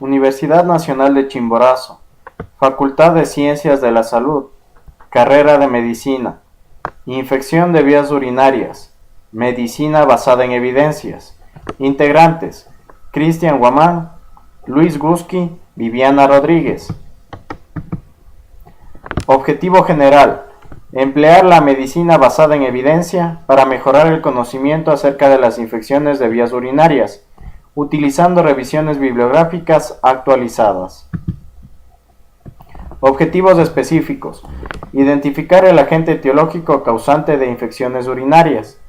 Universidad Nacional de Chimborazo, Facultad de Ciencias de la Salud, Carrera de Medicina, Infección de vías urinarias, Medicina basada en evidencias. Integrantes: Cristian Guamán, Luis Gusky, Viviana Rodríguez. Objetivo general: emplear la medicina basada en evidencia para mejorar el conocimiento acerca de las infecciones de vías urinarias, utilizando revisiones bibliográficas actualizadas. Objetivos específicos: identificar el agente etiológico causante de infecciones urinarias,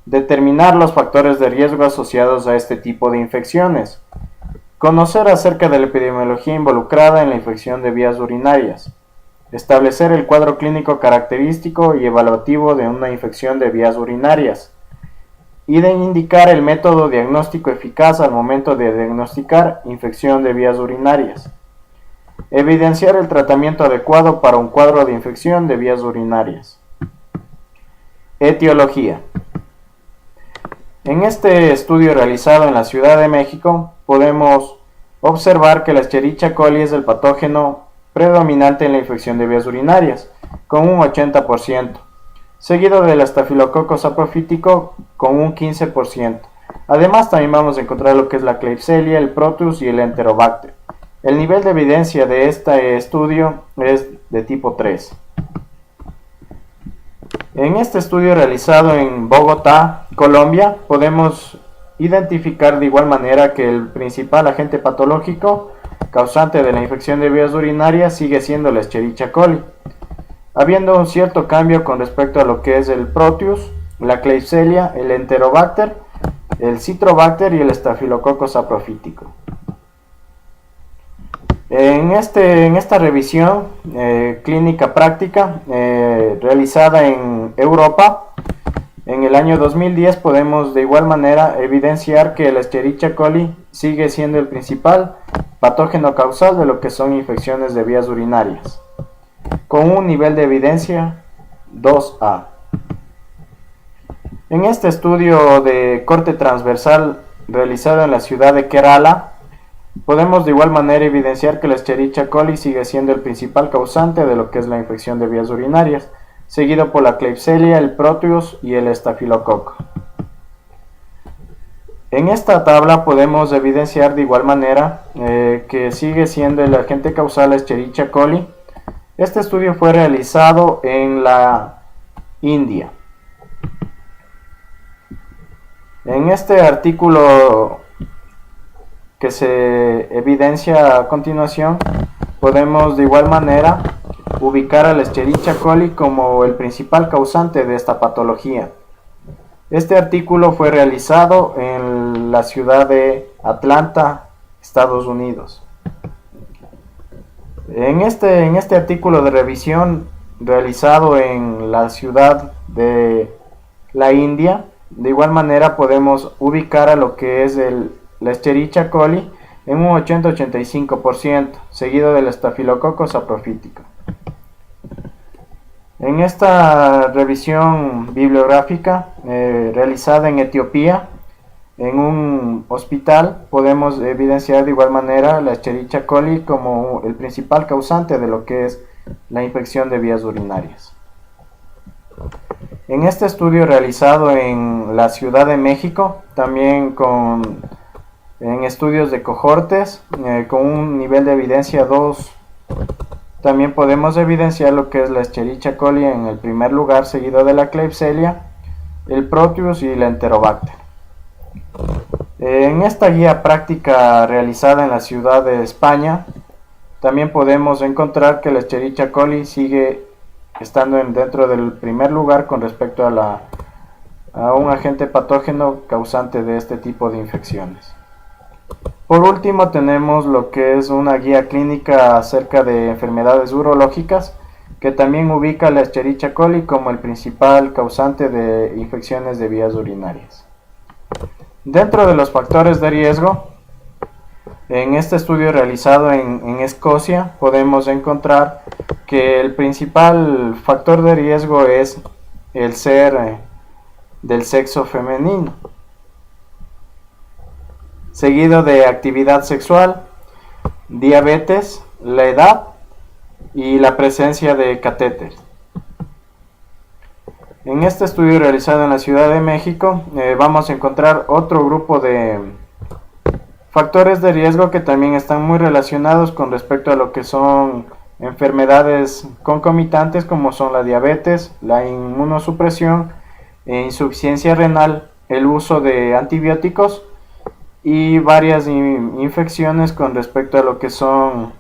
determinar los factores de riesgo asociados a este tipo de infecciones, conocer acerca de la epidemiología involucrada en la infección de vías urinarias, establecer el cuadro clínico característico y evaluativo de una infección de vías urinarias, y de indicar el método diagnóstico eficaz al momento de diagnosticar infección de vías urinarias. Evidenciar el tratamiento adecuado para un cuadro de infección de vías urinarias. Etiología. En este estudio realizado en la Ciudad de México, podemos observar que la Escherichia coli es el patógeno predominante en la infección de vías urinarias, con un 80%, seguido del Staphylococcus saprophytico con un 15%. Además, también vamos a encontrar lo que es la Klebsiella, el Proteus y el Enterobacter. El nivel de evidencia de este estudio es de tipo 3. En este estudio realizado en Bogotá, Colombia, podemos identificar de igual manera que el principal agente patológico causante de la infección de vías urinarias sigue siendo la Escherichia coli, habiendo un cierto cambio con respecto a lo que es el Proteus, la Klebsiella, el Enterobacter, el Citrobacter y el Staphylococcus saprophytico. En esta revisión clínica práctica realizada en Europa, en el año 2010 podemos de igual manera evidenciar que la Escherichia coli sigue siendo el principal patógeno causal de lo que son infecciones de vías urinarias, con un nivel de evidencia 2A. En este estudio de corte transversal realizado en la ciudad de Kerala, podemos de igual manera evidenciar que la Escherichia coli sigue siendo el principal causante de lo que es la infección de vías urinarias, seguido por la Klebsiella, el Proteus y el estafilococo. En esta tabla podemos evidenciar de igual manera que sigue siendo el agente causal la Escherichia coli. Este estudio fue realizado en la India. En este artículo que se evidencia a continuación, podemos de igual manera ubicar a la Escherichia coli como el principal causante de esta patología. Este artículo fue realizado en la ciudad de Atlanta, Estados Unidos. En este artículo de revisión realizado en la ciudad de la India, de igual manera podemos ubicar a lo que es la Escherichia coli en un 80-85%, seguido del Staphylococcus saprophytico. En esta revisión bibliográfica realizada en Etiopía, en un hospital, podemos evidenciar de igual manera la Escherichia coli como el principal causante de lo que es la infección de vías urinarias. En este estudio realizado en la Ciudad de México, también en estudios de cohortes, con un nivel de evidencia 2, también podemos evidenciar lo que es la Escherichia coli en el primer lugar, seguido de la Klebsiella, el Proteus y el Enterobacter. En esta guía práctica realizada en la ciudad de España, también podemos encontrar que la Escherichia coli sigue estando dentro del primer lugar con respecto a un agente patógeno causante de este tipo de infecciones. Por último, tenemos lo que es una guía clínica acerca de enfermedades urológicas, que también ubica la Escherichia coli como el principal causante de infecciones de vías urinarias. Dentro de los factores de riesgo, en este estudio realizado en Escocia, podemos encontrar que el principal factor de riesgo es el ser del sexo femenino, seguido de actividad sexual, diabetes, la edad y la presencia de catéter. En este estudio realizado en la Ciudad de México vamos a encontrar otro grupo de factores de riesgo que también están muy relacionados con respecto a lo que son enfermedades concomitantes, como son la diabetes, la inmunosupresión, insuficiencia renal, el uso de antibióticos y varias infecciones con respecto a lo que son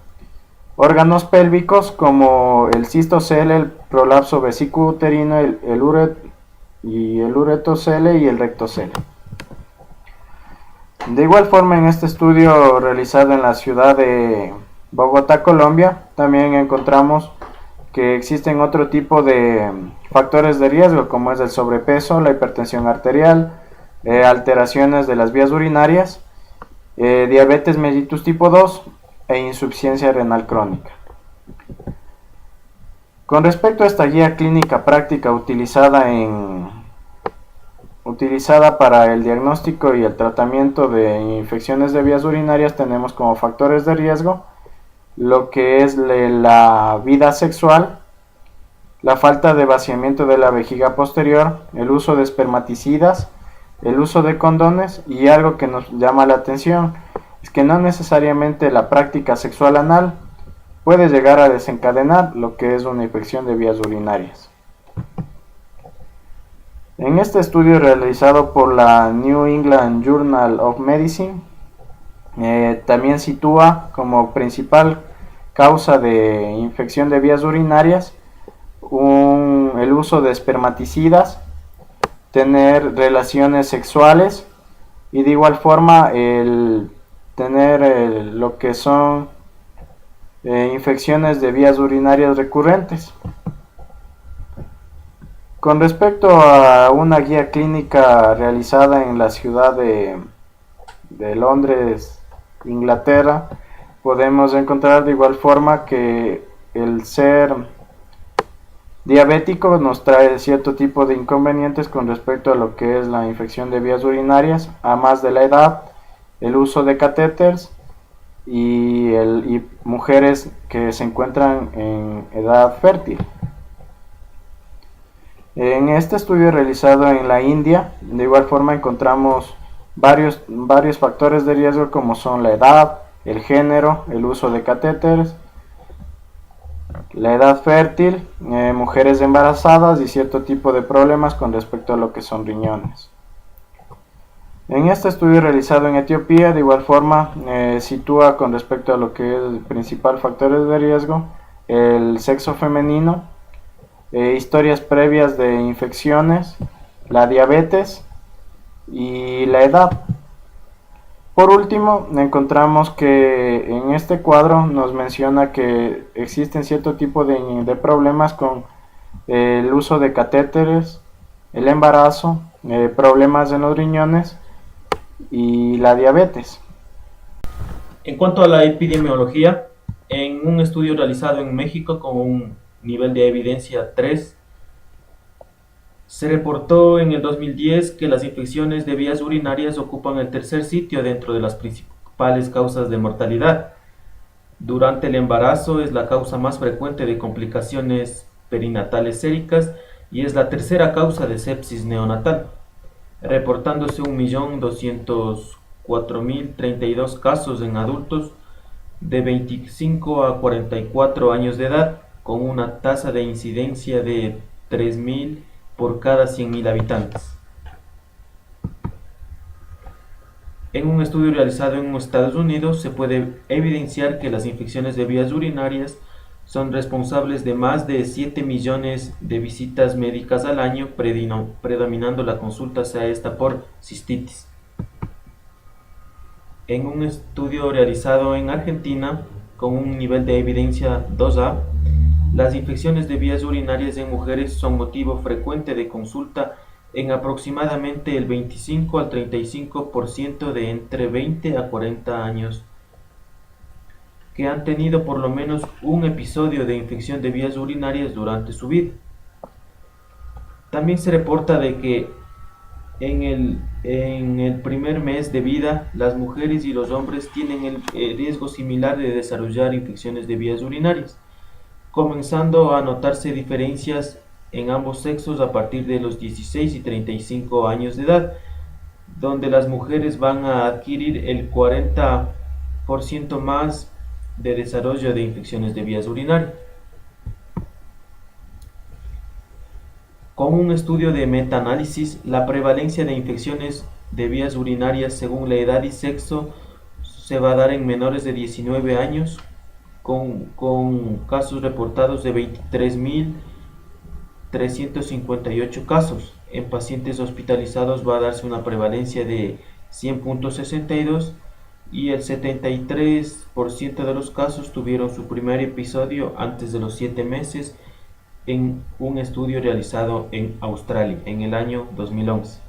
órganos pélvicos, como el cistocele, el prolapso vesículo-uterino, el uretocele y el rectocele. De igual forma, en este estudio realizado en la ciudad de Bogotá, Colombia, también encontramos que existen otro tipo de factores de riesgo, como es el sobrepeso, la hipertensión arterial, alteraciones de las vías urinarias, diabetes mellitus tipo 2 e insuficiencia renal crónica. Con respecto a esta guía clínica práctica utilizada para el diagnóstico y el tratamiento de infecciones de vías urinarias, tenemos como factores de riesgo lo que es la vida sexual, la falta de vaciamiento de la vejiga posterior, el uso de espermaticidas, el uso de condones, y algo que nos llama la atención es que no necesariamente la práctica sexual anal puede llegar a desencadenar lo que es una infección de vías urinarias. En este estudio realizado por la New England Journal of Medicine, también sitúa como principal causa de infección de vías urinarias el uso de espermaticidas, tener relaciones sexuales y de igual forma el tener lo que son infecciones de vías urinarias recurrentes. Con respecto a una guía clínica realizada en la ciudad de Londres, Inglaterra, podemos encontrar de igual forma que el ser diabético nos trae cierto tipo de inconvenientes con respecto a lo que es la infección de vías urinarias, a más de la edad, el uso de catéteres y mujeres que se encuentran en edad fértil. En este estudio realizado en la India, de igual forma encontramos varios factores de riesgo, como son la edad, el género, el uso de catéteres, la edad fértil, mujeres embarazadas y cierto tipo de problemas con respecto a lo que son riñones. En este estudio realizado en Etiopía, de igual forma, sitúa con respecto a lo que es el principal factor de riesgo, el sexo femenino, historias previas de infecciones, la diabetes y la edad. Por último, encontramos que en este cuadro nos menciona que existen cierto tipo de problemas con el uso de catéteres, el embarazo, problemas en los riñones y la diabetes. En cuanto a la epidemiología, en un estudio realizado en México con un nivel de evidencia 3, se reportó en el 2010 que las infecciones de vías urinarias ocupan el tercer sitio dentro de las principales causas de mortalidad. Durante el embarazo es la causa más frecuente de complicaciones perinatales séricas y es la tercera causa de sepsis neonatal, reportándose 1.204.032 casos en adultos de 25 a 44 años de edad, con una tasa de incidencia de 3.000 por cada 100.000 habitantes. En un estudio realizado en Estados Unidos se puede evidenciar que las infecciones de vías urinarias son responsables de más de 7 millones de visitas médicas al año, predominando la consulta sea esta por cistitis. En un estudio realizado en Argentina con un nivel de evidencia 2A, las infecciones de vías urinarias en mujeres son motivo frecuente de consulta en aproximadamente el 25 al 35% de entre 20 a 40 años que han tenido por lo menos un episodio de infección de vías urinarias durante su vida. También se reporta de que En el primer mes de vida, las mujeres y los hombres tienen el riesgo similar de desarrollar infecciones de vías urinarias, comenzando a notarse diferencias en ambos sexos a partir de los 16 y 35 años de edad, donde las mujeres van a adquirir el 40% más de desarrollo de infecciones de vías urinarias. Con un estudio de metaanálisis, la prevalencia de infecciones de vías urinarias según la edad y sexo se va a dar en menores de 19 años, con casos reportados de 23.358 casos. En pacientes hospitalizados va a darse una prevalencia de 100.62 y el 73% de los casos tuvieron su primer episodio antes de los 7 meses en un estudio realizado en Australia en el año 2011.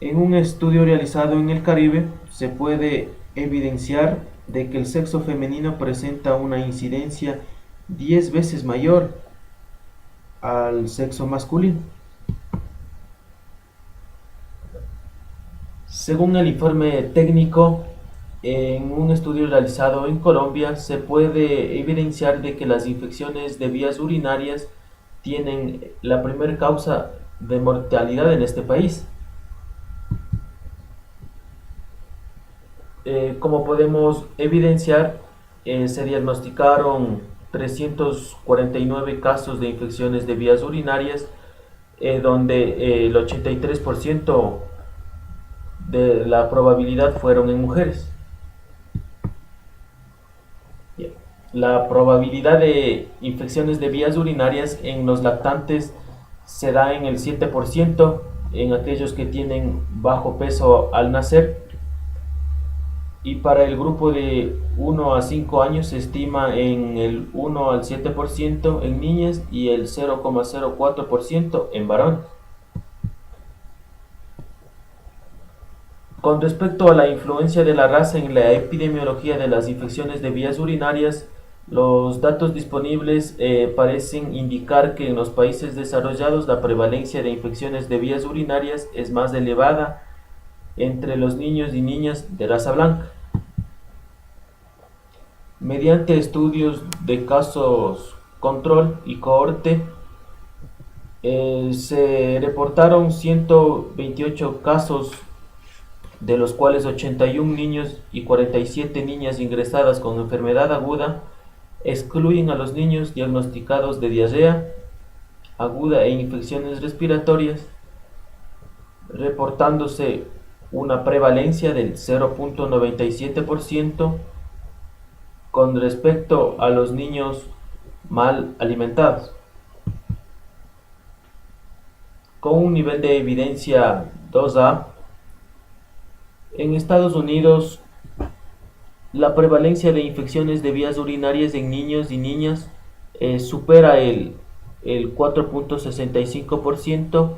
En un estudio realizado en el Caribe se puede evidenciar de que el sexo femenino presenta una incidencia 10 veces mayor al sexo masculino. Según el informe técnico, en un estudio realizado en Colombia se puede evidenciar de que las infecciones de vías urinarias tienen la primera causa de mortalidad en este país. Como podemos evidenciar, se diagnosticaron 349 casos de infecciones de vías urinarias, donde el 83% de la probabilidad fueron en mujeres. La probabilidad de infecciones de vías urinarias en los lactantes se da en el 7%, en aquellos que tienen bajo peso al nacer, y para el grupo de 1 a 5 años se estima en el 1 al 7% en niñas y el 0,04% en varones. Con respecto a la influencia de la raza en la epidemiología de las infecciones de vías urinarias, los datos disponibles parecen indicar que en los países desarrollados la prevalencia de infecciones de vías urinarias es más elevada entre los niños y niñas de raza blanca. Mediante estudios de casos control y cohorte, se reportaron 128 casos, de los cuales 81 niños y 47 niñas ingresadas con enfermedad aguda. Excluyen a los niños diagnosticados de diarrea aguda e infecciones respiratorias, reportándose una prevalencia del 0.97% con respecto a los niños mal alimentados, con un nivel de evidencia 2A. En Estados Unidos, la prevalencia de infecciones de vías urinarias en niños y niñas supera el 4.65%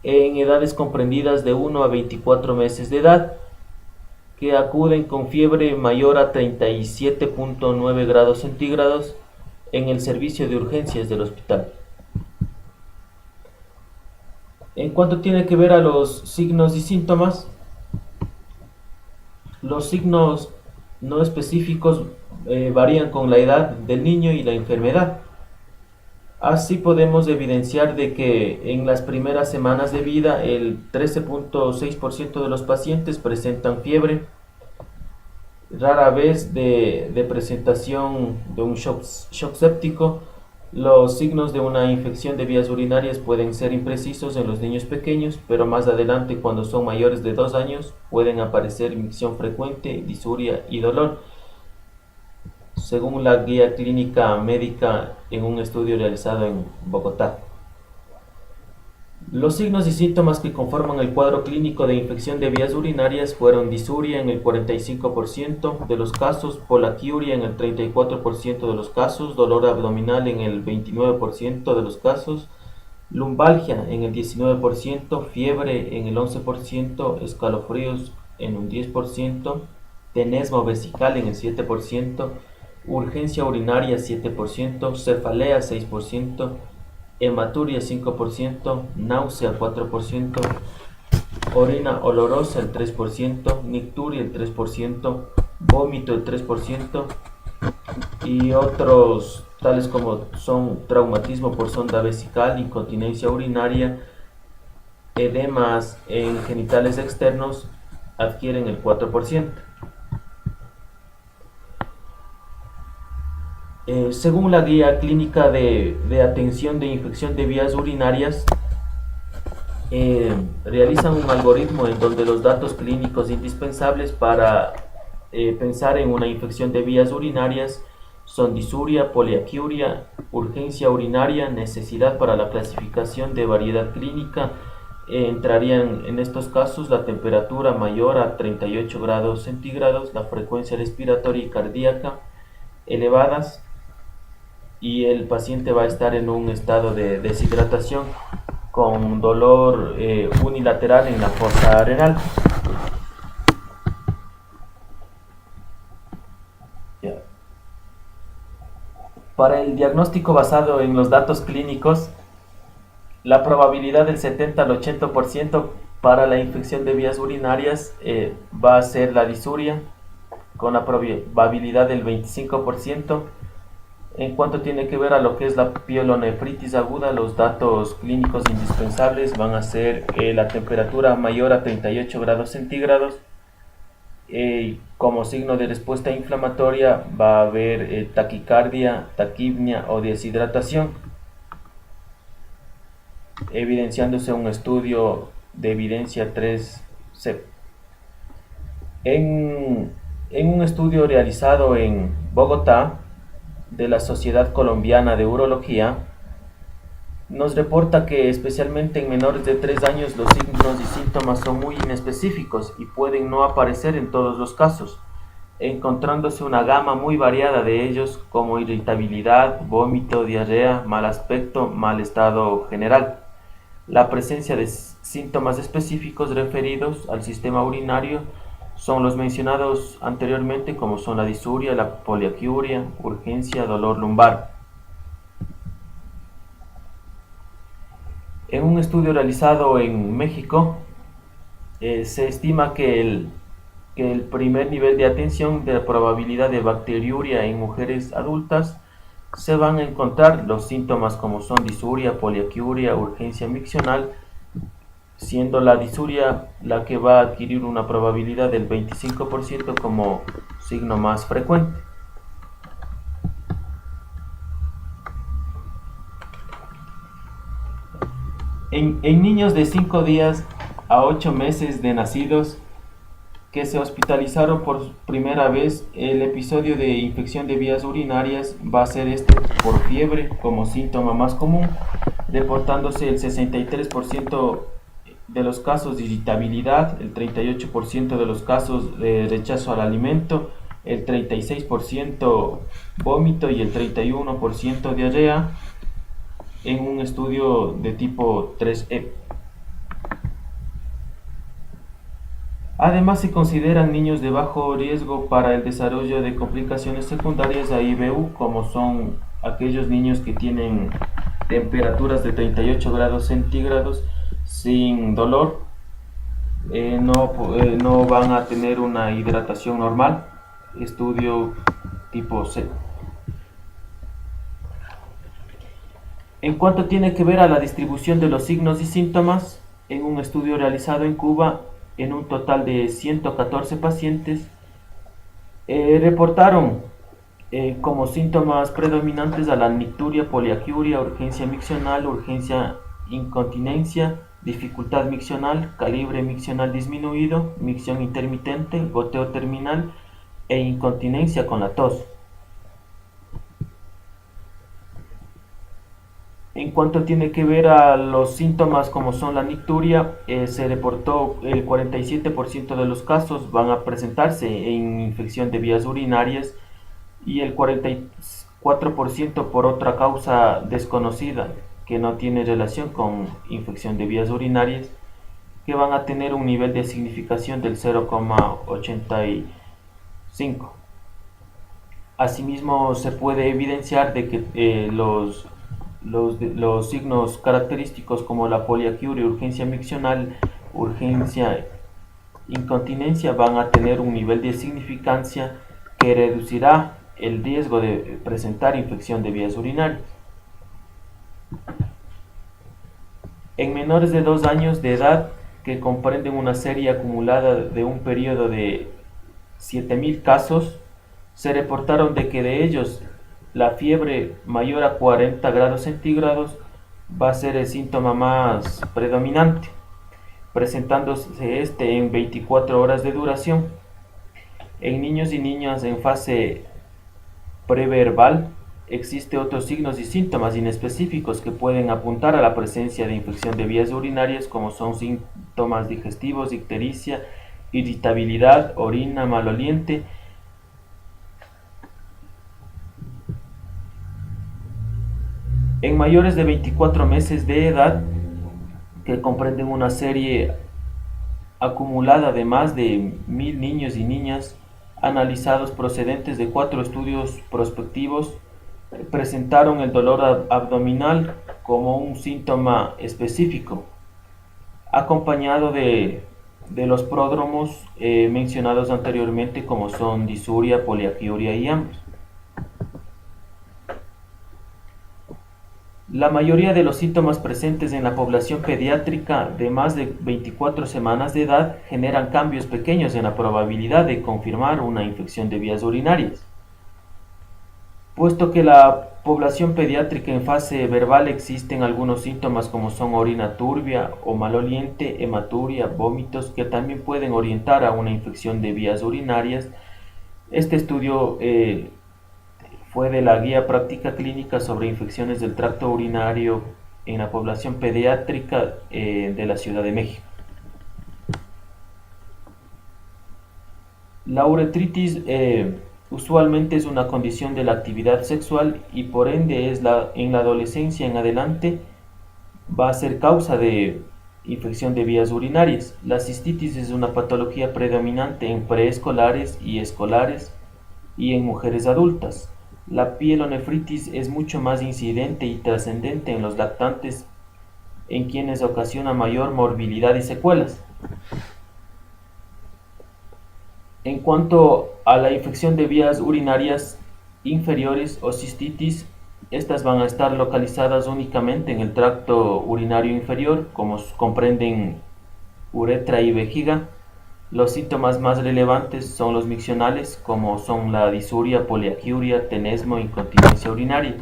en edades comprendidas de 1 a 24 meses de edad, que acuden con fiebre mayor a 37.9 grados centígrados en el servicio de urgencias del hospital. En cuanto tiene que ver a los signos y síntomas, los signos no específicos varían con la edad del niño y la enfermedad. Así podemos evidenciar de que en las primeras semanas de vida el 13.6% de los pacientes presentan fiebre, rara vez de presentación de un shock séptico. Los signos de una infección de vías urinarias pueden ser imprecisos en los niños pequeños, pero más adelante, cuando son mayores de 2 años, pueden aparecer micción frecuente, disuria y dolor, según la guía clínica médica en un estudio realizado en Bogotá. Los signos y síntomas que conforman el cuadro clínico de infección de vías urinarias fueron disuria en el 45% de los casos, polaquiuria en el 34% de los casos, dolor abdominal en el 29% de los casos, lumbalgia en el 19%, fiebre en el 11%, escalofríos en un 10%, tenesmo vesical en el 7%, urgencia urinaria 7%, cefalea 6%, hematuria 5%, náusea 4%, orina olorosa el 3%, nicturia el 3%, vómito el 3% y otros tales como son traumatismo por sonda vesical, incontinencia urinaria, edemas en genitales externos adquieren el 4%. Según la guía clínica de atención de infección de vías urinarias, realizan un algoritmo en donde los datos clínicos indispensables para pensar en una infección de vías urinarias son disuria, poliaquiuria, urgencia urinaria, necesidad para la clasificación de variedad clínica. Entrarían en estos casos la temperatura mayor a 38 grados centígrados, la frecuencia respiratoria y cardíaca elevadas, y el paciente va a estar en un estado de deshidratación con dolor unilateral en la fosa renal. Para el diagnóstico basado en los datos clínicos, la probabilidad del 70 al 80% para la infección de vías urinarias va a ser la disuria, con la probabilidad del 25%. En cuanto tiene que ver a lo que es la pielonefritis aguda, los datos clínicos indispensables van a ser la temperatura mayor a 38 grados centígrados. Como signo de respuesta inflamatoria va a haber taquicardia, taquipnia o deshidratación, evidenciándose un estudio de evidencia 3C. En un estudio realizado en Bogotá, de la Sociedad Colombiana de Urología, nos reporta que especialmente en menores de 3 años los signos y síntomas son muy inespecíficos y pueden no aparecer en todos los casos, encontrándose una gama muy variada de ellos como irritabilidad, vómito, diarrea, mal aspecto, mal estado general. La presencia de síntomas específicos referidos al sistema urinario son los mencionados anteriormente, como son la disuria, la poliaquiuria, urgencia, dolor lumbar. En un estudio realizado en México, se estima que el primer nivel de atención de la probabilidad de bacteriuria en mujeres adultas se van a encontrar los síntomas como son disuria, poliaquiuria, urgencia miccional, siendo la disuria la que va a adquirir una probabilidad del 25% como signo más frecuente. En niños de 5 días a 8 meses de nacidos que se hospitalizaron por primera vez, el episodio de infección de vías urinarias va a ser por fiebre como síntoma más común, reportándose el 63% de los casos de irritabilidad, el 38% de los casos de rechazo al alimento, el 36% vómito y el 31% diarrea en un estudio de tipo 3E. Además, se consideran niños de bajo riesgo para el desarrollo de complicaciones secundarias a IBU, como son aquellos niños que tienen temperaturas de 38 grados centígrados sin dolor, no van a tener una hidratación normal, estudio tipo C. En cuanto tiene que ver a la distribución de los signos y síntomas, en un estudio realizado en Cuba, en un total de 114 pacientes, reportaron como síntomas predominantes a la nicturia, poliaquiuria, urgencia miccional, urgencia incontinencia, dificultad miccional, calibre miccional disminuido, micción intermitente, goteo terminal e incontinencia con la tos. En cuanto tiene que ver a los síntomas como son la nicturia, se reportó el 47% de los casos van a presentarse en infección de vías urinarias y el 44% por otra causa desconocida que no tiene relación con infección de vías urinarias, que van a tener un nivel de significación del 0,85. Asimismo, se puede evidenciar de que los los signos característicos como la poliaquiuria, urgencia miccional, urgencia incontinencia van a tener un nivel de significancia que reducirá el riesgo de presentar infección de vías urinarias. En menores de 2 años de edad que comprenden una serie acumulada de un periodo de 7.000 casos, se reportaron de que de ellos la fiebre mayor a 40 grados centígrados va a ser el síntoma más predominante, presentándose este en 24 horas de duración. En niños y niñas en fase preverbal existe otros signos y síntomas inespecíficos que pueden apuntar a la presencia de infección de vías urinarias, como son síntomas digestivos, ictericia, irritabilidad, orina maloliente. En mayores de 24 meses de edad, que comprenden una serie acumulada de más de 1.000 niños y niñas analizados procedentes de 4 estudios prospectivos, presentaron el dolor abdominal como un síntoma específico, acompañado de los pródromos mencionados anteriormente, como son disuria, poliaquiuria y hambre. La mayoría de los síntomas presentes en la población pediátrica de más de 24 semanas de edad generan cambios pequeños en la probabilidad de confirmar una infección de vías urinarias. Puesto que la población pediátrica en fase verbal existen algunos síntomas como son orina turbia o maloliente, hematuria, vómitos que también pueden orientar a una infección de vías urinarias. Este estudio fue de la Guía Práctica Clínica sobre infecciones del tracto urinario en la población pediátrica de la Ciudad de México. La uretritis usualmente es una condición de la actividad sexual y por ende en la adolescencia en adelante va a ser causa de infección de vías urinarias. La cistitis es una patología predominante en preescolares y escolares y en mujeres adultas. La pielonefritis es mucho más incidente y trascendente en los lactantes, en quienes ocasiona mayor morbilidad y secuelas. En cuanto a la infección de vías urinarias inferiores o cistitis, estas van a estar localizadas únicamente en el tracto urinario inferior, como comprenden uretra y vejiga. Los síntomas más relevantes son los miccionales, como son la disuria, poliaquiuria, tenesmo e incontinencia urinaria.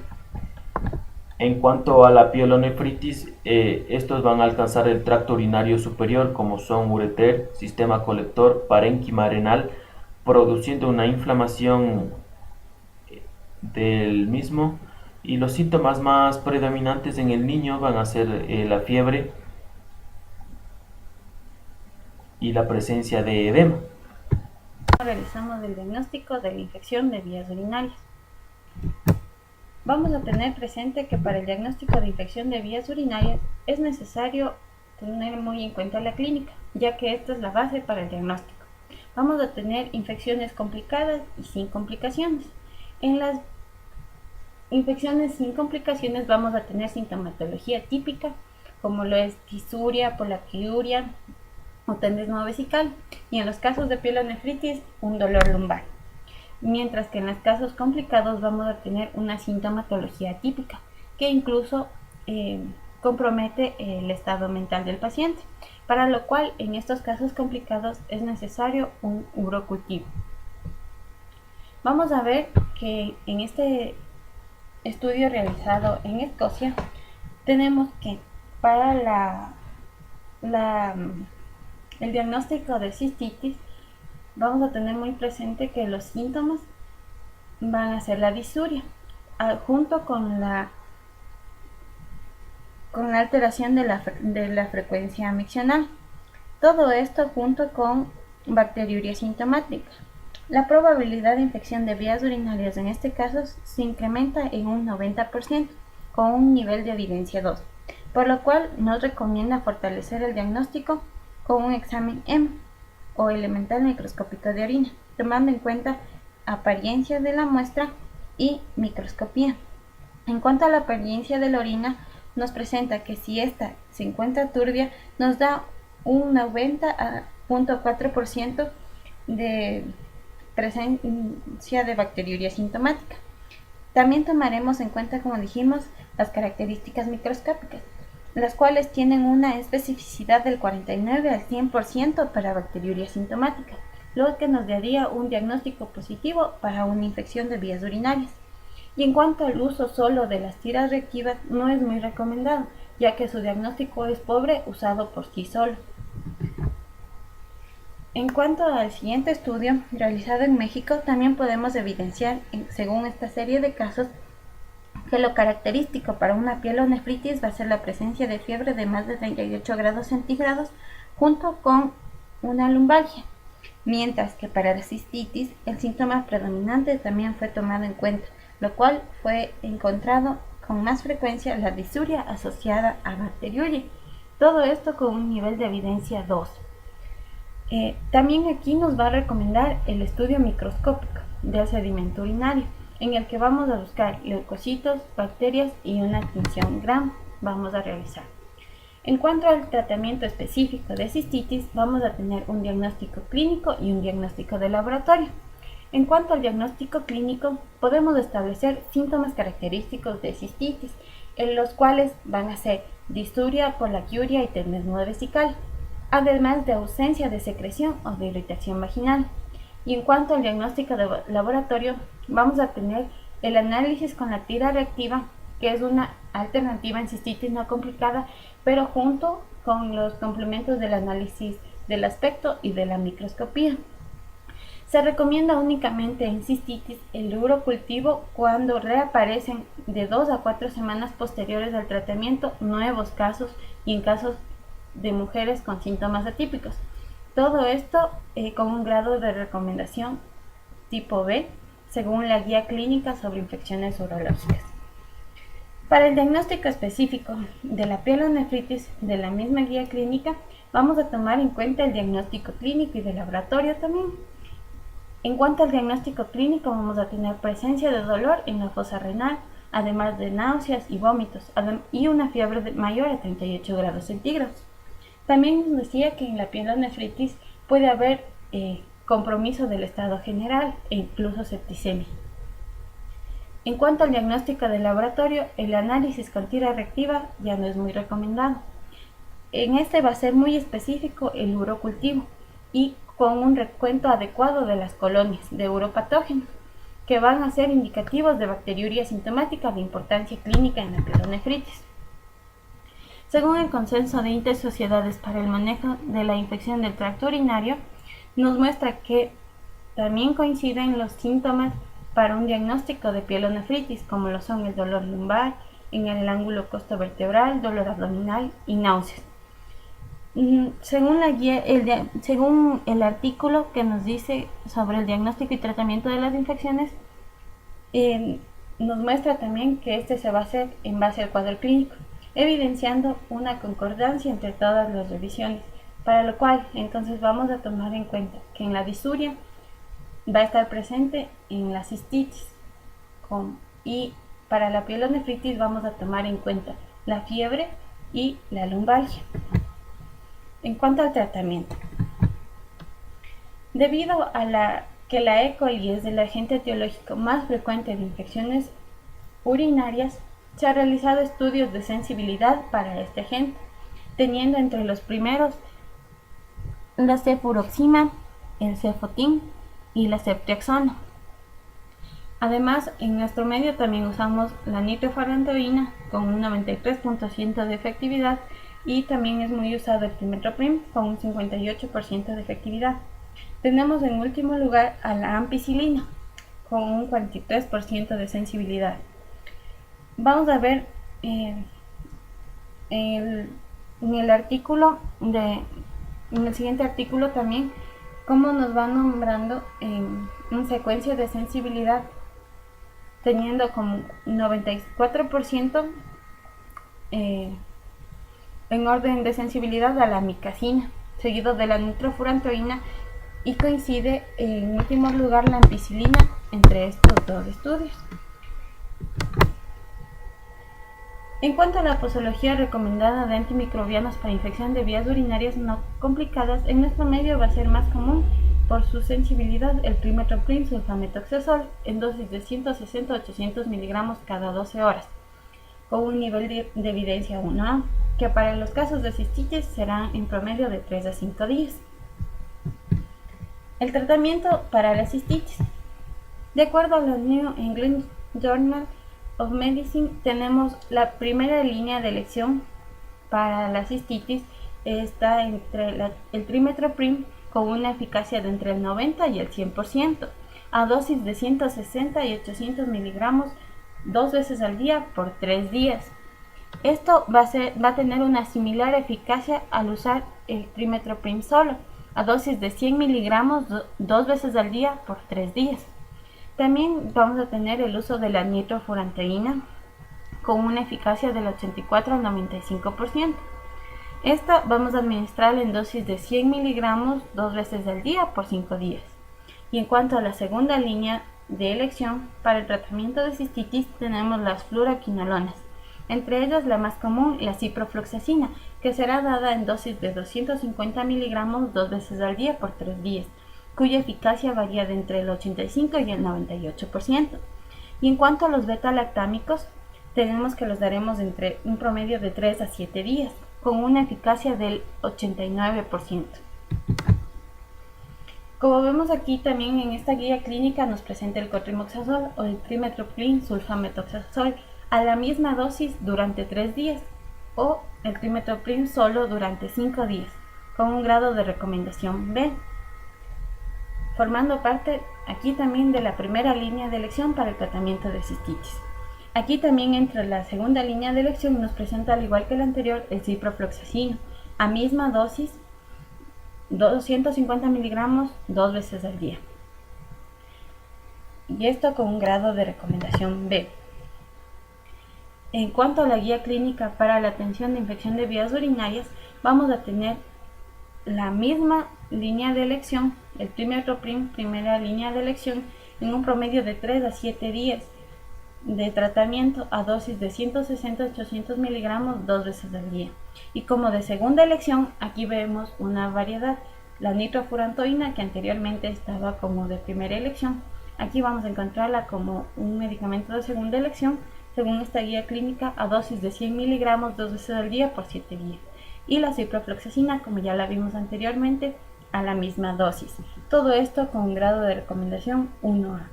En cuanto a la pielonefritis, estos van a alcanzar el tracto urinario superior, como son ureter, sistema colector, parénquima renal, produciendo una inflamación del mismo. Y los síntomas más predominantes en el niño van a ser la fiebre y la presencia de edema. Realizamos el diagnóstico de la infección de vías urinarias. Vamos a tener presente que para el diagnóstico de infección de vías urinarias es necesario tener muy en cuenta la clínica, ya que esta es la base para el diagnóstico. Vamos a tener infecciones complicadas y sin complicaciones. En las infecciones sin complicaciones vamos a tener sintomatología típica, como lo es disuria, poliaquiuria o tenesmo vesical, y en los casos de pielonefritis un dolor lumbar. Mientras que en los casos complicados vamos a tener una sintomatología típica que incluso compromete el estado mental del paciente, para lo cual en estos casos complicados es necesario un urocultivo. Vamos a ver que en este estudio realizado en Escocia tenemos que para el diagnóstico de cistitis vamos a tener muy presente que los síntomas van a ser la disuria, junto con la alteración de la frecuencia miccional. Todo esto junto con bacteriuria sintomática. La probabilidad de infección de vías urinarias en este caso se incrementa en un 90%, con un nivel de evidencia 2, por lo cual nos recomienda fortalecer el diagnóstico con un examen EMA o elemental microscópico de orina, tomando en cuenta apariencia de la muestra y microscopía. En cuanto a la apariencia de la orina, nos presenta que si ésta se encuentra turbia, nos da un 90,4% de presencia de bacteriuria sintomática. También tomaremos en cuenta, como dijimos, las características microscópicas, las cuales tienen una especificidad del 49 al 100% para bacteriuria sintomática, lo que nos daría un diagnóstico positivo para una infección de vías urinarias. Y en cuanto al uso solo de las tiras reactivas, no es muy recomendado, ya que su diagnóstico es pobre usado por sí solo. En cuanto al siguiente estudio, realizado en México, también podemos evidenciar, según esta serie de casos, que lo característico para una pielonefritis va a ser la presencia de fiebre de más de 38 grados centígrados junto con una lumbalgia, mientras que para la cistitis el síntoma predominante también fue tomado en cuenta, lo cual fue encontrado con más frecuencia la disuria asociada a bacteriuria, todo esto con un nivel de evidencia 2. También aquí nos va a recomendar el estudio microscópico del sedimento urinario, en el que vamos a buscar leucocitos, bacterias y una tinción Gram vamos a realizar. En cuanto al tratamiento específico de cistitis, vamos a tener un diagnóstico clínico y un diagnóstico de laboratorio. En cuanto al diagnóstico clínico, podemos establecer síntomas característicos de cistitis, en los cuales van a ser disuria, polaquiuria y desnudo vesical, además de ausencia de secreción o de irritación vaginal. Y en cuanto al diagnóstico de laboratorio, vamos a tener el análisis con la tira reactiva, que es una alternativa en cistitis no complicada, pero junto con los complementos del análisis del aspecto y de la microscopía. Se recomienda únicamente en cistitis el urocultivo cuando reaparecen de 2 a 4 semanas posteriores al tratamiento nuevos casos y en casos de mujeres con síntomas atípicos. Todo esto con un grado de recomendación tipo B, según la guía clínica sobre infecciones urológicas. Para el diagnóstico específico de la pielonefritis de la misma guía clínica, vamos a tomar en cuenta el diagnóstico clínico y de laboratorio también. En cuanto al diagnóstico clínico, vamos a tener presencia de dolor en la fosa renal, además de náuseas y vómitos, y una fiebre mayor a 38 grados centígrados. También nos decía que en la pielonefritis puede haber compromiso del estado general e incluso septicemia. En cuanto al diagnóstico del laboratorio, el análisis con tira reactiva ya no es muy recomendado. En este va a ser muy específico el urocultivo y con un recuento adecuado de las colonias de uropatógenos, que van a ser indicativos de bacteriuria sintomática de importancia clínica en la pielonefritis. Según el consenso de intersociedades para el manejo de la infección del tracto urinario, nos muestra que también coinciden los síntomas para un diagnóstico de pielonefritis, como lo son el dolor lumbar, en el ángulo costovertebral, dolor abdominal y náuseas. Según la guía, según el artículo que nos dice sobre el diagnóstico y tratamiento de las infecciones, nos muestra también que este se va a hacer en base al cuadro clínico, evidenciando una concordancia entre todas las revisiones, para lo cual entonces vamos a tomar en cuenta que en la disuria va a estar presente en la cistitis y para la pielonefritis vamos a tomar en cuenta la fiebre y la lumbalgia. En cuanto al tratamiento, debido a que la E. coli es el agente etiológico más frecuente de infecciones urinarias, se han realizado estudios de sensibilidad para este agente, teniendo entre los primeros la cefuroxima, el cefotín y la ceftriaxona. Además, en nuestro medio también usamos la nitrofurantoína con un 93% de efectividad y también es muy usado el trimethoprim con un 58% de efectividad. Tenemos en último lugar a la ampicilina con un 43% de sensibilidad. Vamos a ver en el artículo en el siguiente artículo también cómo nos va nombrando en secuencia de sensibilidad, teniendo como 94% en orden de sensibilidad a la amicacina, seguido de la nitrofurantoína, y coincide en último lugar la ampicilina entre estos dos estudios. En cuanto a la posología recomendada de antimicrobianos para infección de vías urinarias no complicadas, en nuestro medio va a ser más común por su sensibilidad el trimethoprim sulfametoxazol en dosis de 160 a 800 miligramos cada 12 horas, con un nivel de evidencia 1A, que para los casos de cistitis será en promedio de 3 a 5 días. El tratamiento para la cistitis. De acuerdo a la New England Journal of Medicine, tenemos la primera línea de elección para la cistitis está entre el trimethoprim con una eficacia de entre el 90 y el 100%, a dosis de 160 y 800 miligramos 2 veces al día por 3 días. Esto va a tener una similar eficacia al usar el trimethoprim solo, a dosis de 100 miligramos 2 veces al día por 3 días. También vamos a tener el uso de la nitrofurantoína con una eficacia del 84 al 95%. Esta vamos a administrarla en dosis de 100 miligramos 2 veces al día por 5 días. Y en cuanto a la segunda línea de elección, para el tratamiento de cistitis tenemos las fluoroquinolonas, entre ellas la más común, la ciprofloxacina, que será dada en dosis de 250 miligramos 2 veces al día por 3 días, cuya eficacia varía de entre el 85 y el 98%. Y en cuanto a los beta-lactámicos, tenemos que los daremos entre un promedio de 3 a 7 días, con una eficacia del 89%. Como vemos aquí, también en esta guía clínica nos presenta el cotrimoxazol o el trimethoprim sulfametoxazol a la misma dosis durante 3 días o el trimethoprim solo durante 5 días, con un grado de recomendación B, formando parte aquí también de la primera línea de elección para el tratamiento de cistitis. Aquí también entra la segunda línea de elección y nos presenta, al igual que el anterior, el ciprofloxacino, a misma dosis, 250 miligramos 2 veces al día. Y esto con un grado de recomendación B. En cuanto a la guía clínica para la atención de infección de vías urinarias, vamos a tener la misma línea de elección, el trimethoprim, primera línea de elección, en un promedio de 3 a 7 días de tratamiento a dosis de 160 a 800 miligramos 2 veces al día. Y como de segunda elección, aquí vemos una variedad, la nitrofurantoína, que anteriormente estaba como de primera elección, aquí vamos a encontrarla como un medicamento de segunda elección, según esta guía clínica, a dosis de 100 miligramos 2 veces al día por 7 días. Y la ciprofloxacina, como ya la vimos anteriormente, a la misma dosis. Todo esto con un grado de recomendación 1A.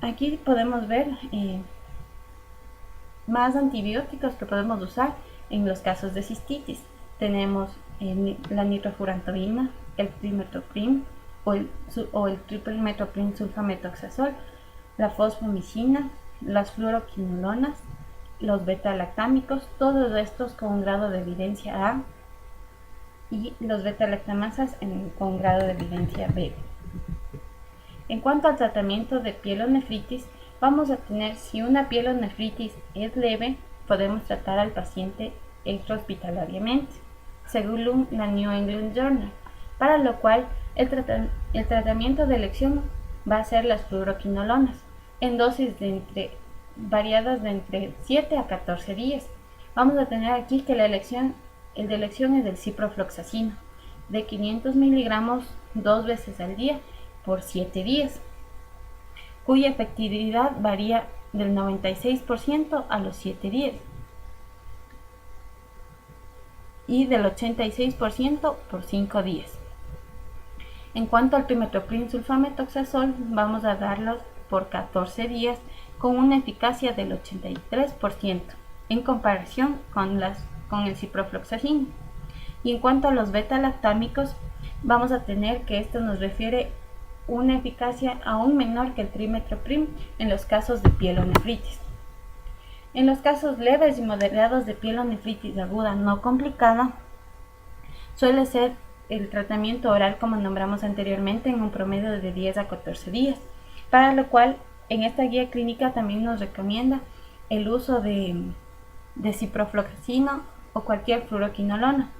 Aquí podemos ver más antibióticos que podemos usar en los casos de cistitis. Tenemos la nitrofurantoína, el trimethoprim o el trimethoprim sulfametoxazol, la fosfomicina, las fluoroquinolonas, los beta-lactámicos, todos estos con un grado de evidencia A, y los beta-lactamasas con grado de evidencia B. En cuanto al tratamiento de pielonefritis, vamos a tener, si una pielonefritis es leve, podemos tratar al paciente extrahospitalariamente, según la New England Journal, para lo cual el tratamiento de elección va a ser las fluoroquinolonas, en dosis variadas de entre 7 a 14 días. Vamos a tener aquí que el de elección es del ciprofloxacino, de 500 miligramos 2 veces al día por 7 días, cuya efectividad varía del 96% a los 7 días y del 86% por 5 días. En cuanto al trimethoprim sulfametoxazol, vamos a darlos por 14 días con una eficacia del 83% en comparación con el ciprofloxacino. Y en cuanto a los beta-lactámicos, vamos a tener que esto nos refiere una eficacia aún menor que el trimethoprim en los casos de pielonefritis. En los casos leves y moderados de pielonefritis aguda no complicada, suele ser el tratamiento oral, como nombramos anteriormente, en un promedio de 10 a 14 días, para lo cual en esta guía clínica también nos recomienda el uso de ciprofloxacino o cualquier fluoroquinolona.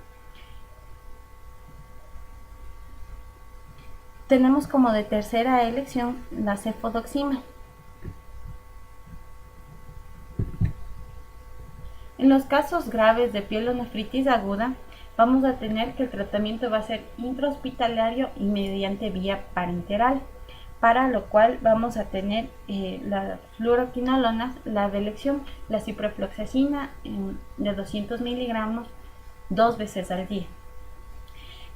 Tenemos como de tercera elección la cefodoxima. En los casos graves de pielonefritis aguda, vamos a tener que el tratamiento va a ser intrahospitalario y mediante vía parenteral, para lo cual vamos a tener las fluoroquinolonas, la de elección, la ciprofloxacina de 200 miligramos 2 veces al día.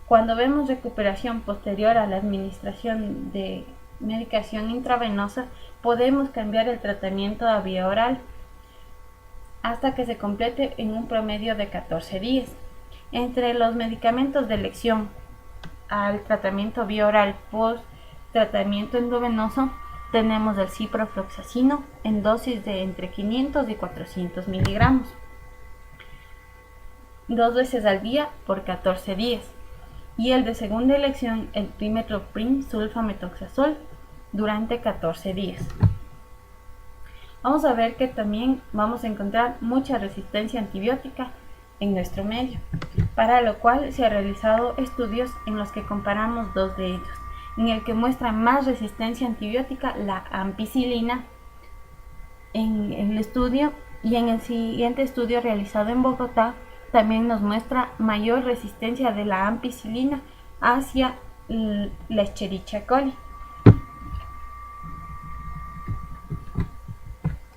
Cuando vemos recuperación posterior a la administración de medicación intravenosa, podemos cambiar el tratamiento a vía oral hasta que se complete en un promedio de 14 días. Entre los medicamentos de elección al tratamiento vía oral post tratamiento endovenoso tenemos el ciprofloxacino en dosis de entre 500 y 400 miligramos 2 veces al día por 14 días, y el de segunda elección el trimethoprim sulfametoxazol durante 14 días. Vamos a ver que también vamos a encontrar mucha resistencia antibiótica en nuestro medio, para lo cual se han realizado estudios en los que comparamos dos de ellos, en el que muestra más resistencia antibiótica la ampicilina en el estudio, y en el siguiente estudio realizado en Bogotá también nos muestra mayor resistencia de la ampicilina hacia la Escherichia coli.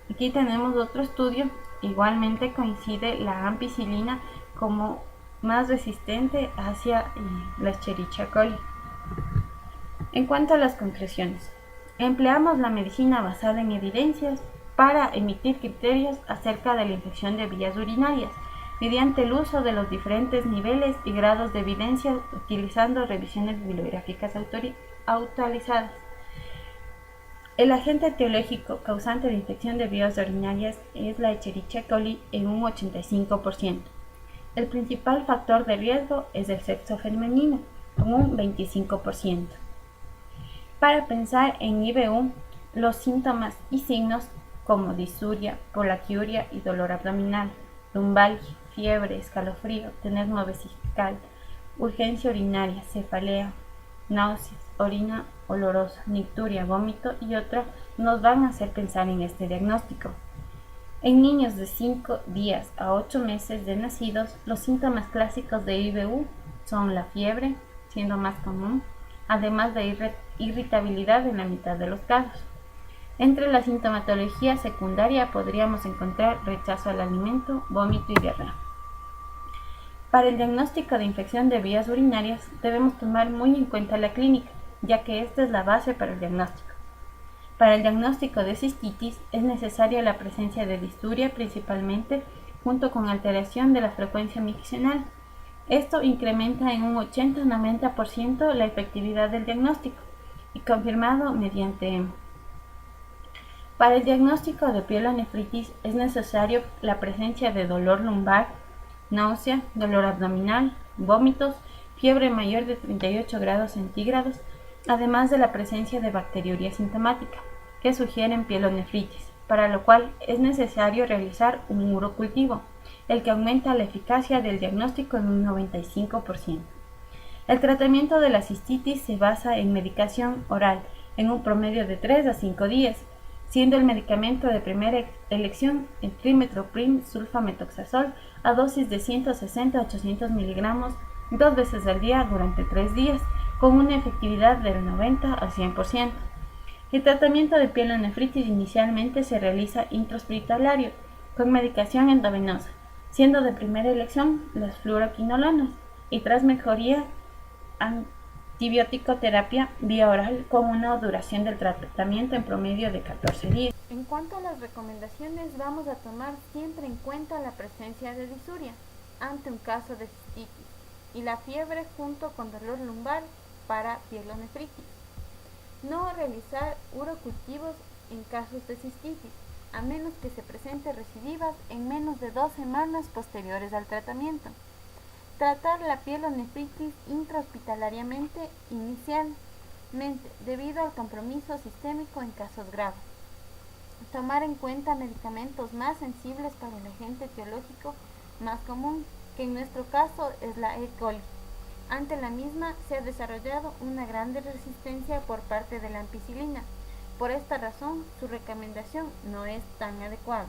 Aquí tenemos otro estudio, igualmente coincide la ampicilina como más resistente hacia la Escherichia coli. En cuanto a las conclusiones, empleamos la medicina basada en evidencias para emitir criterios acerca de la infección de vías urinarias, mediante el uso de los diferentes niveles y grados de evidencia, utilizando revisiones bibliográficas autorizadas. El agente etiológico causante de infección de vías urinarias es la Escherichia coli en un 85%. El principal factor de riesgo es el sexo femenino, con un 25%. Para pensar en IBU, los síntomas y signos como disuria, polaquiuria y dolor abdominal, lumbalgia, fiebre, escalofrío, tenesmo vesical, urgencia urinaria, cefalea, náuseas, orina olorosa, nicturia, vómito y otros nos van a hacer pensar en este diagnóstico. En niños de 5 días a 8 meses de nacidos, los síntomas clásicos de IBU son la fiebre, siendo más común, además de irritabilidad en la mitad de los casos. Entre la sintomatología secundaria podríamos encontrar rechazo al alimento, vómito y diarrea. Para el diagnóstico de infección de vías urinarias debemos tomar muy en cuenta la clínica, ya que esta es la base para el diagnóstico. Para el diagnóstico de cistitis es necesaria la presencia de disuria principalmente, junto con alteración de la frecuencia miccional. Esto incrementa en un 80-90% la efectividad del diagnóstico y confirmado mediante. Para el diagnóstico de pielonefritis es necesario la presencia de dolor lumbar, náusea, dolor abdominal, vómitos, fiebre mayor de 38 grados centígrados, además de la presencia de bacteriuria sintomática, que sugieren pielonefritis, para lo cual es necesario realizar un urocultivo, el que aumenta la eficacia del diagnóstico en un 95%. El tratamiento de la cistitis se basa en medicación oral en un promedio de 3 a 5 días, siendo el medicamento de primera elección el trimethoprim sulfametoxazol a dosis de 160 a 800 miligramos 2 veces al día durante 3 días, con una efectividad del 90 al 100%. El tratamiento de pielonefritis inicialmente se realiza intrahospitalario con medicación endovenosa, siendo de primera elección las fluoroquinolonas, y tras mejoría antibiótico-terapia vía oral con una duración del tratamiento en promedio de 14 días. En cuanto a las recomendaciones, vamos a tomar siempre en cuenta la presencia de disuria ante un caso de cistitis y la fiebre junto con dolor lumbar para pielonefritis. No realizar urocultivos en casos de cistitis, a menos que se presente recidivas en menos de 2 semanas posteriores al tratamiento. Tratar la pielonefritis intrahospitalariamente inicialmente debido al compromiso sistémico en casos graves. Tomar en cuenta medicamentos más sensibles para el agente etiológico más común, que en nuestro caso es la E. coli. Ante la misma se ha desarrollado una grande resistencia por parte de la ampicilina. Por esta razón, su recomendación no es tan adecuada.